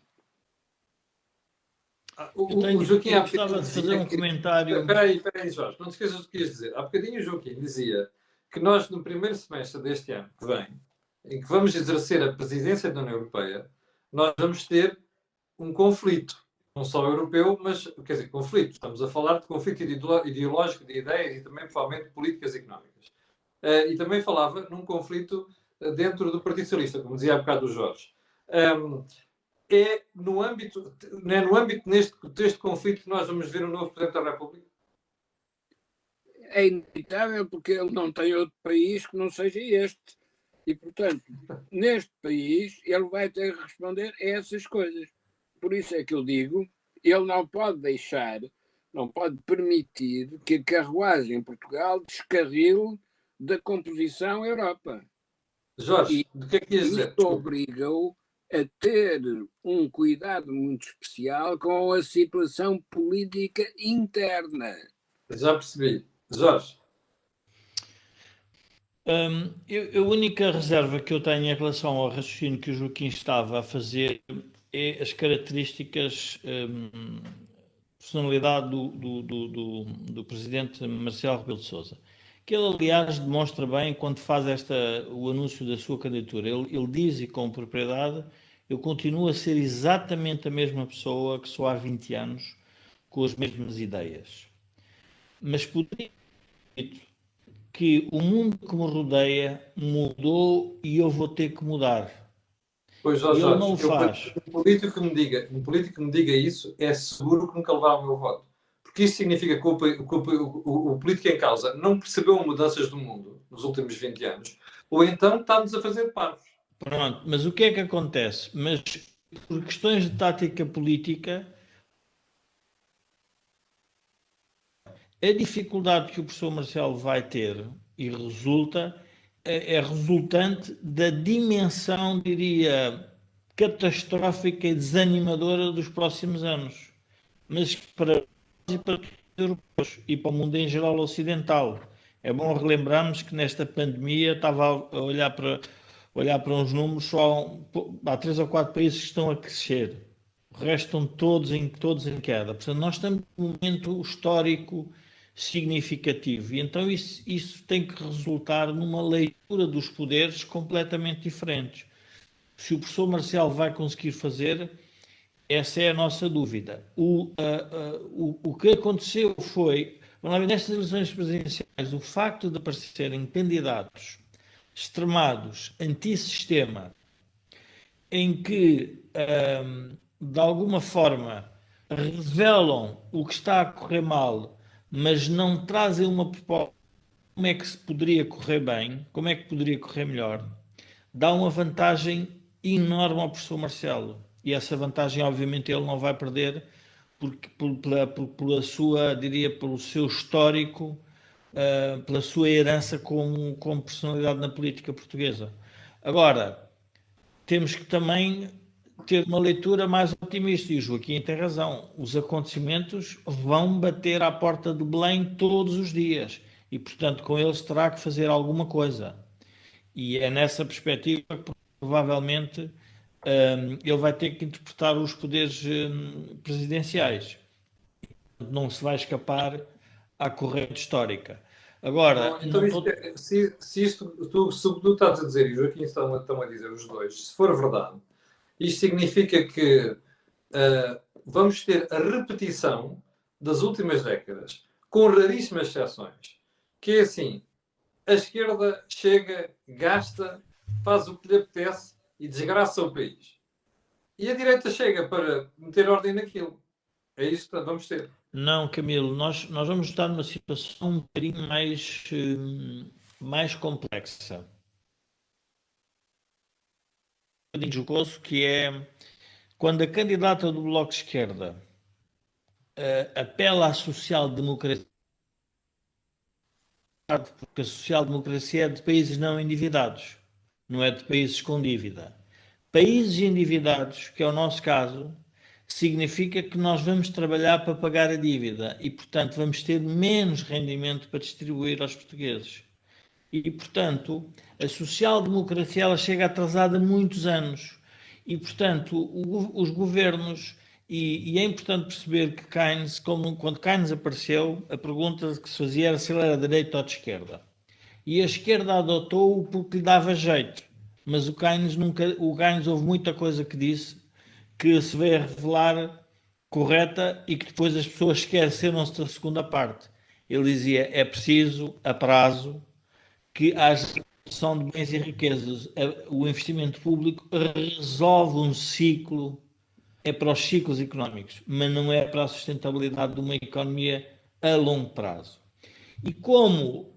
O Joaquim eu gostava de fazer um comentário. Espera aí, Jorge, não te esqueças do que ias dizer. Há bocadinho o Joaquim dizia que nós, no primeiro semestre deste ano que vem, em que vamos exercer a presidência da União Europeia, nós vamos ter um conflito, não só europeu, mas, quer dizer, conflito. Estamos a falar de conflito ideológico, de ideias e também, provavelmente, políticas e económicas. E também falava num conflito dentro do Partido Socialista, como dizia há bocado o Jorge. É no âmbito deste conflito que nós vamos ver um novo Presidente da República? É inevitável, porque ele não tem outro país que não seja este. E, portanto, neste país, ele vai ter que responder a essas coisas. Por isso é que eu digo, ele não pode deixar, não pode permitir que a carruagem em Portugal descarrile da composição Europa. Jorge, do que é que ias dizer? Isto obriga-o a ter um cuidado muito especial com a situação política interna. Já percebi. Jorge. A única reserva que eu tenho em relação ao raciocínio que o Joaquim estava a fazer é as características personalidade do presidente Marcelo Rebelo de Sousa, que ele, aliás, demonstra bem quando faz o anúncio da sua candidatura. Ele diz, e com propriedade, eu continuo a ser exatamente a mesma pessoa que sou há 20 anos, com as mesmas ideias. Mas poderia dizer que o mundo que me rodeia mudou e eu vou ter que mudar. Pois, Jorge, ele não o faz. Um político que me diga isso é seguro que nunca levará o meu voto. Porque isso significa que o político em causa não percebeu mudanças do mundo nos últimos 20 anos, ou então está-nos a fazer parvos. Pronto, mas o que é que acontece? Mas por questões de tática política, a dificuldade que o professor Marcelo vai ter e é resultante da dimensão, diria, catastrófica e desanimadora dos próximos anos. Mas para nós e para todos os europeus e para o mundo em geral ocidental. É bom relembrarmos que nesta pandemia estava a olhar para uns números, só há 3 ou 4 países que estão a crescer. O resto estão todos em queda. Portanto, nós estamos num momento histórico significativo. E então isso tem que resultar numa leitura dos poderes completamente diferentes. Se o professor Marcelo vai conseguir fazer, essa é a nossa dúvida. O que aconteceu foi, nestas eleições presidenciais, o facto de aparecerem candidatos extremados, antissistema, em que, de alguma forma, revelam o que está a correr mal, mas não trazem uma proposta de como é que se poderia correr bem, como é que poderia correr melhor, dá uma vantagem enorme ao professor Marcelo. E essa vantagem, obviamente, ele não vai perder pela sua, diria, pelo seu histórico, pela sua herança como personalidade na política portuguesa. Agora, temos que também ter uma leitura mais otimista, e o Joaquim tem razão. Os acontecimentos vão bater à porta de Belém todos os dias, e, portanto, com eles terá que fazer alguma coisa. E é nessa perspectiva que, provavelmente, ele vai ter que interpretar os poderes presidenciais. Não se vai escapar à corrente histórica. Agora, então, se o que tu estás a dizer e o Joaquim estão a dizer, os dois, se for verdade, isto significa que vamos ter a repetição das últimas décadas, com raríssimas exceções, que é assim, a esquerda chega, gasta, faz o que lhe apetece e desgraça o país. E a direita chega para meter ordem naquilo. É isso que vamos ter. Não, Camilo, nós vamos estar numa situação um bocadinho mais complexa. Um bocadinho jocoso, que é quando a candidata do Bloco de Esquerda apela à social-democracia, porque a social-democracia é de países não endividados, não é de países com dívida. Países endividados, que é o nosso caso, significa que nós vamos trabalhar para pagar a dívida e, portanto, vamos ter menos rendimento para distribuir aos portugueses. E, portanto, a social-democracia ela chega atrasada muitos anos. E, portanto, os governos... E é importante perceber que Keynes, quando Keynes apareceu, a pergunta que se fazia era se ele era de direita ou de esquerda. E a esquerda adotou-o porque lhe dava jeito. Mas o Keynes houve muita coisa que disse que se veio a revelar correta e que depois as pessoas esqueceram-se da segunda parte. Ele dizia, é preciso, a prazo, que haja redução de bens e riquezas. O investimento público resolve um ciclo, é para os ciclos económicos, mas não é para a sustentabilidade de uma economia a longo prazo. E como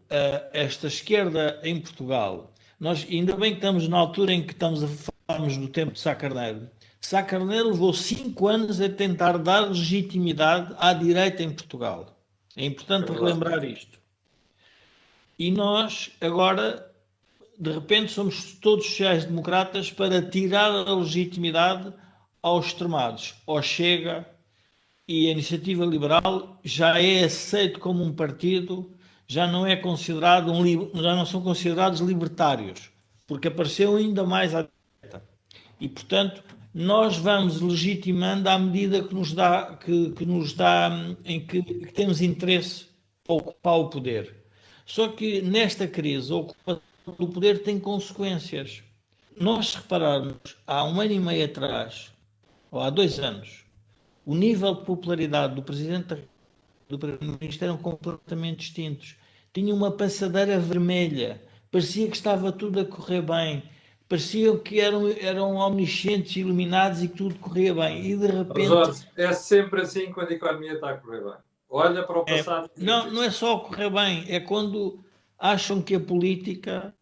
esta esquerda em Portugal, nós ainda bem que estamos na altura em que estamos a falarmos do tempo de Sá Carneiro. Sá Carneiro levou 5 anos a tentar dar legitimidade à direita em Portugal. É importante relembrar isto. E nós agora, de repente, somos todos sociais-democratas para tirar a legitimidade aos extremados, ao Chega, e a Iniciativa Liberal já é aceito como um partido, já não é considerado já não são considerados libertários, porque apareceu ainda mais à direita. E portanto, nós vamos legitimando à medida que nos dá em que temos interesse a ocupar o poder. Só que nesta crise, a ocupação do poder tem consequências. Nós, se repararmos, há 1 ano e meio atrás, ou há 2 anos, o nível de popularidade do Presidente do Primeiro-Ministro eram completamente distintos. Tinha uma passadeira vermelha, parecia que estava tudo a correr bem, parecia que eram omniscientes, iluminados e que tudo corria bem. E de repente. Jorge, é sempre assim quando a economia está a correr bem. Olha para o passado. Não é só correr bem, é quando acham que a política,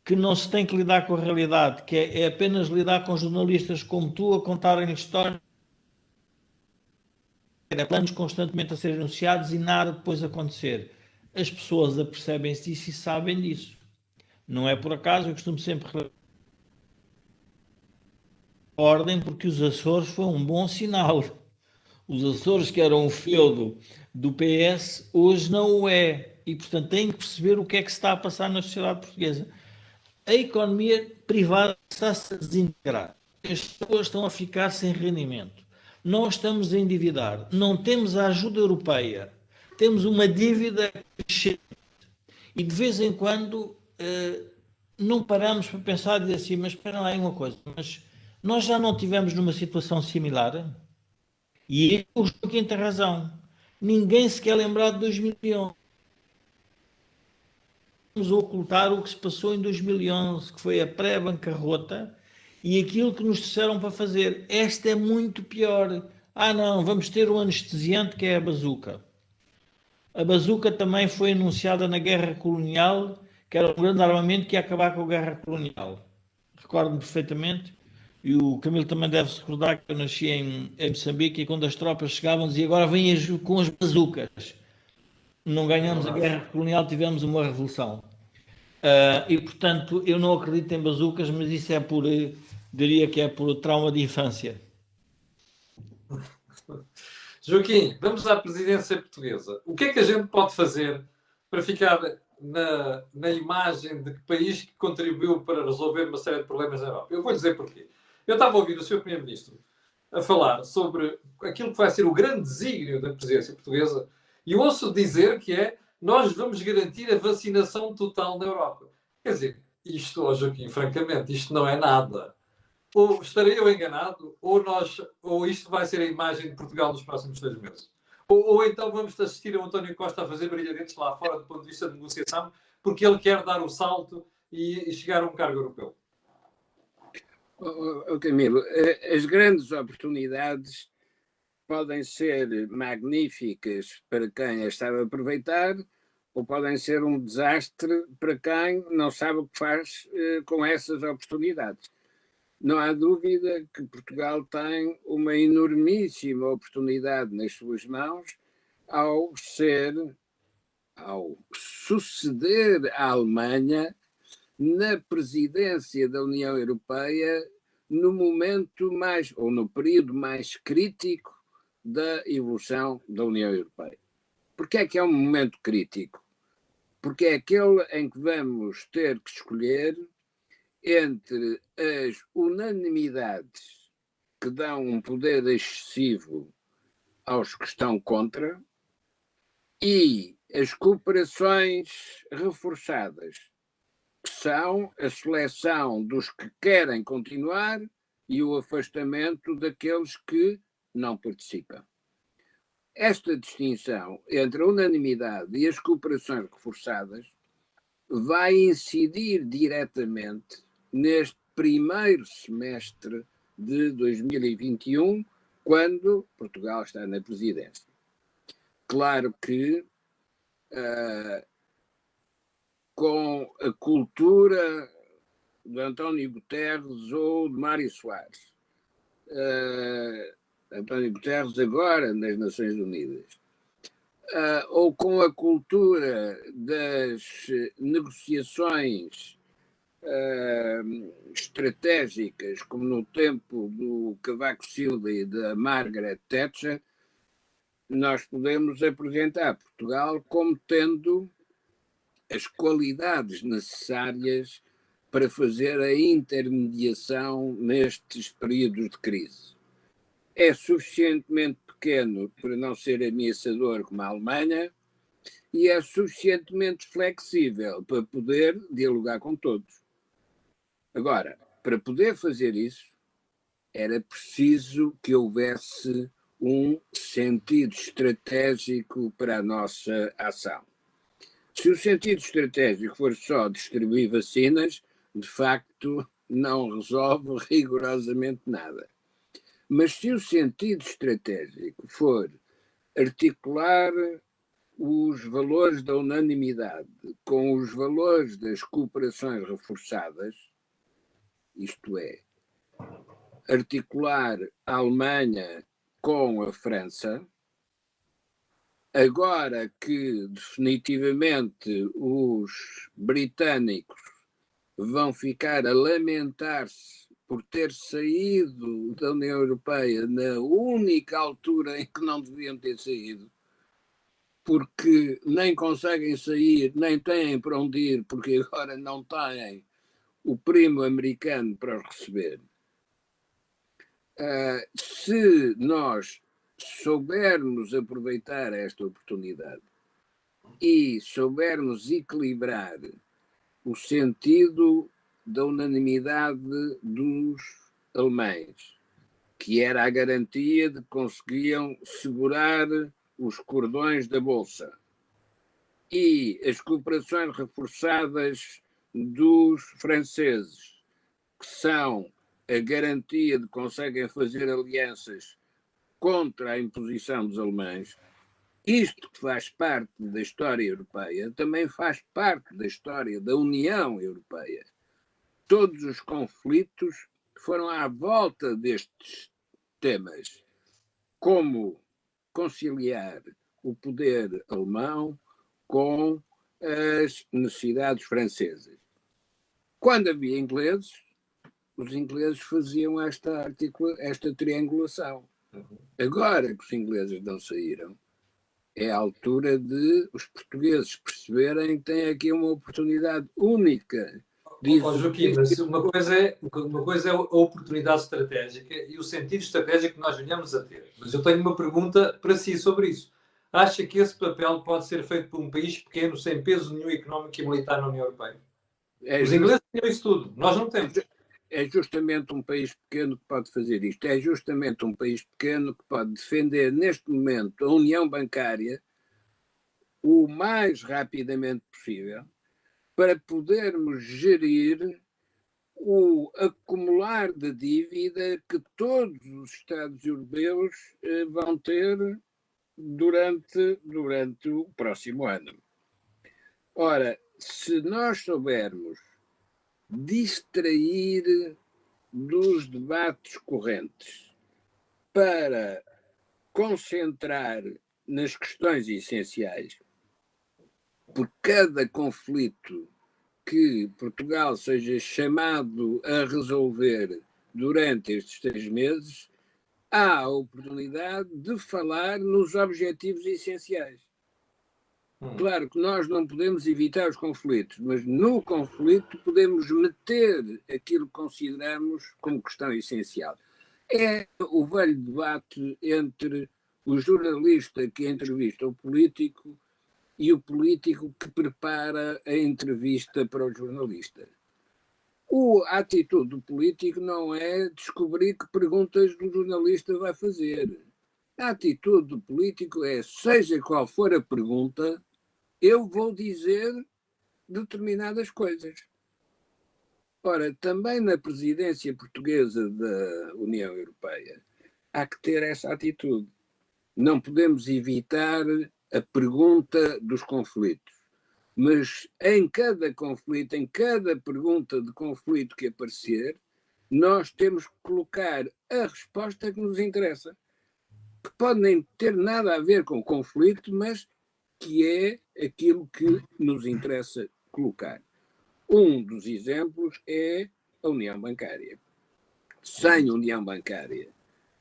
que não se tem que lidar com a realidade, que é apenas lidar com jornalistas como tu a contarem histórias, planos constantemente a serem anunciados e nada depois acontecer. As pessoas apercebem-se disso e sabem disso. Não é por acaso, eu costumo sempre ordem porque os Açores foi um bom sinal. Os Açores, que eram um feudo do PS, hoje não o é. E, portanto, têm que perceber o que é que se está a passar na sociedade portuguesa. A economia privada está-se a desintegrar. As pessoas estão a ficar sem rendimento. Nós estamos a endividar. Não temos a ajuda europeia. Temos uma dívida crescente. E de vez em quando não paramos para pensar e dizer assim, mas espera lá aí uma coisa, mas nós já não tivemos numa situação similar? E o Joaquim tem razão. Ninguém se quer lembrar de 2011. Vamos ocultar o que se passou em 2011, que foi a pré-bancarrota, e aquilo que nos disseram para fazer. Esta é muito pior. Ah, não, vamos ter um anestesiante que é a bazuca. A bazuca também foi anunciada na Guerra Colonial, que era um grande armamento que ia acabar com a Guerra Colonial. Recordo-me perfeitamente. E o Camilo também deve se recordar que eu nasci em Moçambique e quando as tropas chegavam dizia agora vêm com as bazucas. Não ganhamos a Guerra Colonial, tivemos uma revolução. E portanto eu não acredito em bazucas, mas isso é diria que é por trauma de infância. Joaquim, vamos à presidência portuguesa. O que é que a gente pode fazer para ficar na imagem de que país que contribuiu para resolver uma série de problemas na Europa? Eu vou dizer porquê. Eu estava a ouvir o Sr. Primeiro-Ministro a falar sobre aquilo que vai ser o grande desígnio da presidência portuguesa e ouço dizer que nós vamos garantir a vacinação total na Europa. Quer dizer, isto, Joaquim, francamente, isto não é nada. Ou estarei eu enganado, ou isto vai ser a imagem de Portugal nos próximos 6 meses. Ou então vamos assistir a António Costa a fazer brilharetes lá fora do ponto de vista de negociação, porque ele quer dar o salto e chegar a um cargo europeu. Camilo, as grandes oportunidades podem ser magníficas para quem as sabe aproveitar, ou podem ser um desastre para quem não sabe o que faz com essas oportunidades. Não há dúvida que Portugal tem uma enormíssima oportunidade nas suas mãos ao suceder à Alemanha na presidência da União Europeia no momento mais, ou no período mais crítico da evolução da União Europeia. Porquê é que é um momento crítico? porque é aquele em que vamos ter que escolher entre as unanimidades que dão um poder excessivo aos que estão contra e as cooperações reforçadas, que são a seleção dos que querem continuar e o afastamento daqueles que não participam. Esta distinção entre a unanimidade e as cooperações reforçadas vai incidir diretamente neste primeiro semestre de 2021, quando Portugal está na presidência. Claro que com a cultura de António Guterres ou de Mário Soares, António Guterres agora nas Nações Unidas, ou com a cultura das negociações estratégicas, como no tempo do Cavaco Silva e da Margaret Thatcher, nós podemos apresentar Portugal como tendo as qualidades necessárias para fazer a intermediação nestes períodos de crise. É suficientemente pequeno para não ser ameaçador como a Alemanha e é suficientemente flexível para poder dialogar com todos. Agora, para poder fazer isso, era preciso que houvesse um sentido estratégico para a nossa ação. Se o sentido estratégico for só distribuir vacinas, de facto não resolve rigorosamente nada. Mas se o sentido estratégico for articular os valores da unanimidade com os valores das cooperações reforçadas, isto é, articular a Alemanha com a França, agora que definitivamente os britânicos vão ficar a lamentar-se por ter saído da União Europeia na única altura em que não deviam ter saído, porque nem conseguem sair, nem têm para onde ir, porque agora não têm o primo americano para os receber. Se nós soubermos aproveitar esta oportunidade e soubermos equilibrar o sentido da unanimidade dos alemães, que era a garantia de que conseguiam segurar os cordões da Bolsa, e as cooperações reforçadas dos franceses, que são a garantia de que conseguem fazer alianças contra a imposição dos alemães, isto que faz parte da história europeia também faz parte da história da União Europeia. Todos os conflitos foram à volta destes temas, como conciliar o poder alemão com as necessidades francesas. Quando havia ingleses, os ingleses faziam esta triangulação. Agora que os ingleses não saíram, é a altura de os portugueses perceberem que têm aqui uma oportunidade única. Joaquim, mas uma coisa é a oportunidade estratégica e o sentido estratégico que nós venhamos a ter. Mas eu tenho uma pergunta para si sobre isso. Acha que esse papel pode ser feito por um país pequeno, sem peso nenhum económico e militar na União Europeia? Os ingleses têm isso tudo, nós não temos. É justamente um país pequeno que pode fazer isto. É justamente um país pequeno que pode defender, neste momento, a união bancária o mais rapidamente possível para podermos gerir o acumular de dívida que todos os Estados europeus vão ter durante o próximo ano. Ora, se nós soubermos distrair dos debates correntes para concentrar nas questões essenciais, por cada conflito que Portugal seja chamado a resolver durante estes 3 meses, há a oportunidade de falar nos objetivos essenciais. Claro que nós não podemos evitar os conflitos, mas no conflito podemos meter aquilo que consideramos como questão essencial. É o velho debate entre o jornalista que entrevista o político e o político que prepara a entrevista para o jornalista. A atitude do político não é descobrir que perguntas o jornalista vai fazer. A atitude do político é, seja qual for a pergunta, eu vou dizer determinadas coisas. Ora, também na presidência portuguesa da União Europeia há que ter essa atitude. Não podemos evitar a pergunta dos conflitos, mas em cada conflito, em cada pergunta de conflito que aparecer, nós temos que colocar a resposta que nos interessa, que pode nem ter nada a ver com o conflito, mas que é aquilo que nos interessa colocar. Um dos exemplos é a União Bancária. Sem União Bancária,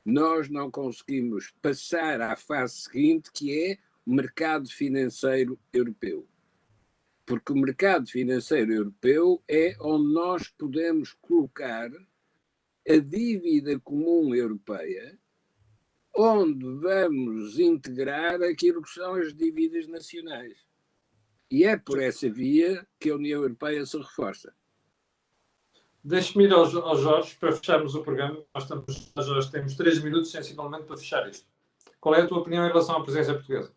nós não conseguimos passar à fase seguinte, que é o mercado financeiro europeu. Porque o mercado financeiro europeu é onde nós podemos colocar a dívida comum europeia, onde vamos integrar aquilo que são as dívidas nacionais. E é por essa via que a União Europeia se reforça. Deixe-me ir ao Jorge para fecharmos o programa. Nós temos 3 minutos, sensivelmente, para fechar isto. Qual é a tua opinião em relação à presença portuguesa?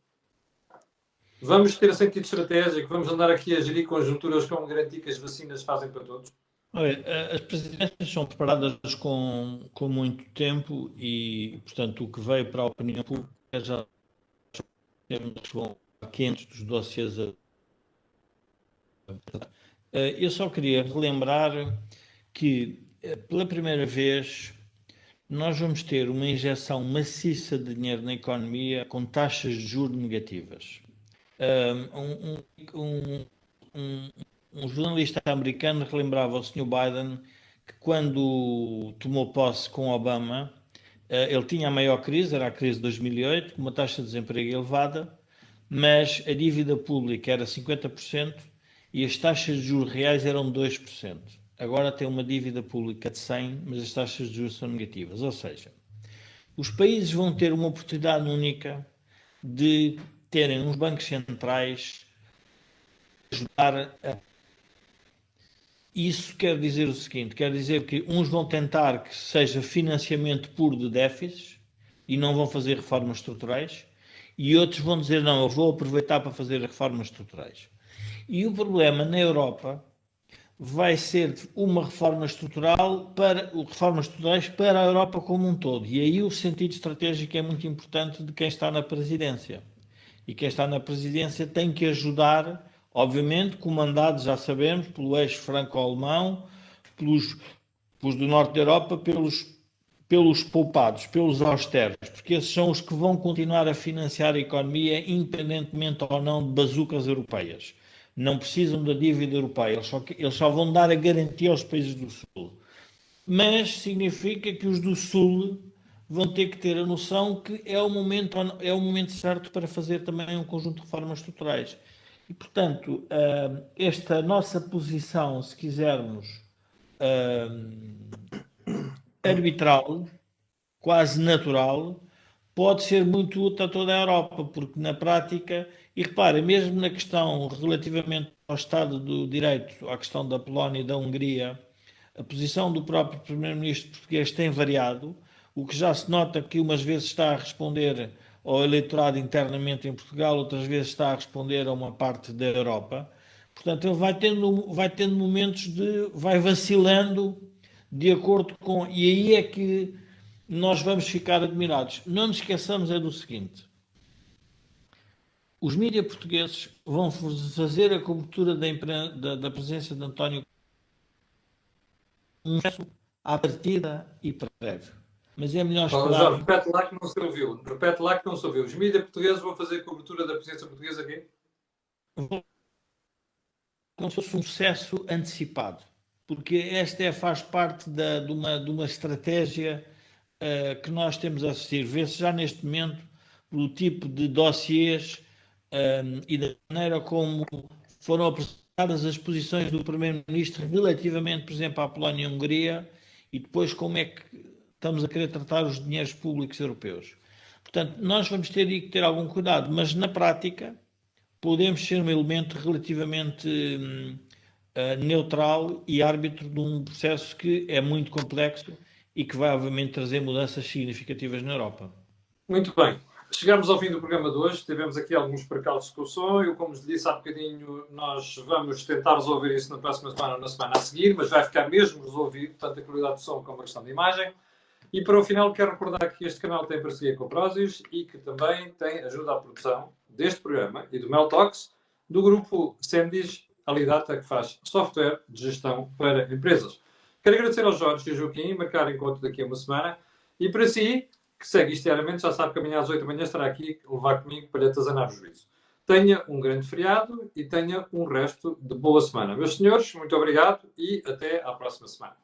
Vamos ter sentido estratégico? Vamos andar aqui a gerir conjunturas como garantir que as vacinas fazem para todos? Olha, as presidências são preparadas com muito tempo e, portanto, o que veio para a opinião pública já vão quentes dos dossiês. Eu só queria relembrar que, pela primeira vez, nós vamos ter uma injeção maciça de dinheiro na economia com taxas de juros negativas. Um jornalista americano relembrava ao Sr. Biden que quando tomou posse com Obama, ele tinha a maior crise, era a crise de 2008, com uma taxa de desemprego elevada, mas a dívida pública era 50% e as taxas de juros reais eram 2%. Agora tem uma dívida pública de 100%, mas as taxas de juros são negativas. Ou seja, os países vão ter uma oportunidade única de terem uns bancos centrais a ajudar a... Isso quer dizer o seguinte, quer dizer que uns vão tentar que seja financiamento puro de déficits e não vão fazer reformas estruturais, e outros vão dizer, não, eu vou aproveitar para fazer reformas estruturais. E o problema na Europa vai ser uma reforma estruturais para a Europa como um todo. E aí o sentido estratégico é muito importante de quem está na presidência. E quem está na presidência tem que ajudar, obviamente, comandado, já sabemos, pelo eixo franco-alemão, pelos do norte da Europa, pelos poupados, pelos austeros, porque esses são os que vão continuar a financiar a economia, independentemente ou não de bazucas europeias. Não precisam da dívida europeia, eles só vão dar a garantia aos países do Sul. Mas significa que os do Sul vão ter que ter a noção que é o momento certo para fazer também um conjunto de reformas estruturais. E, portanto, esta nossa posição, se quisermos, arbitral, quase natural, pode ser muito útil a toda a Europa, porque na prática, e repara, mesmo na questão relativamente ao Estado do Direito, à questão da Polónia e da Hungria, a posição do próprio Primeiro-Ministro português tem variado, o que já se nota que umas vezes está a responder ao eleitorado internamente em Portugal, outras vezes está a responder a uma parte da Europa. Portanto, ele vai tendo momentos vai vacilando de acordo com... E aí é que nós vamos ficar admirados. Não nos esqueçamos é do seguinte: os mídias portugueses vão fazer a cobertura da presença de António à partida e prévio. Mas é melhor esperar... Já repete lá que não se ouviu. Repete lá que não se ouviu. Os mídias portugueses vão fazer a cobertura da presença portuguesa aqui? Como se fosse um sucesso antecipado. Porque esta faz parte de uma estratégia que nós temos a assistir. Vê-se já neste momento o tipo de dossiês e da maneira como foram apresentadas as posições do Primeiro-Ministro relativamente, por exemplo, à Polónia e à Hungria, e depois como é que estamos a querer tratar os dinheiros públicos europeus. Portanto, nós vamos ter que ter algum cuidado, mas na prática podemos ser um elemento relativamente neutral e árbitro de um processo que é muito complexo e que vai, obviamente, trazer mudanças significativas na Europa. Muito bem. Chegamos ao fim do programa de hoje. Tivemos aqui alguns percalços com o som. Eu, como vos disse há bocadinho, nós vamos tentar resolver isso na próxima semana ou na semana a seguir, mas vai ficar mesmo resolvido, tanto a qualidade do som como a questão da imagem. E para o final, quero recordar que este canal tem parceria com o Prozis e que também tem ajuda à produção deste programa e do Mel Talks, do grupo Sendis Alidata, que faz software de gestão para empresas. Quero agradecer ao Jorge e ao Joaquim, marcar encontro daqui a uma semana. E para si, que segue isto diariamente, já sabe que amanhã às 8 da manhã estará aqui a levar comigo para lhe atazanar o juízo. Tenha um grande feriado e tenha um resto de boa semana. Meus senhores, muito obrigado e até à próxima semana.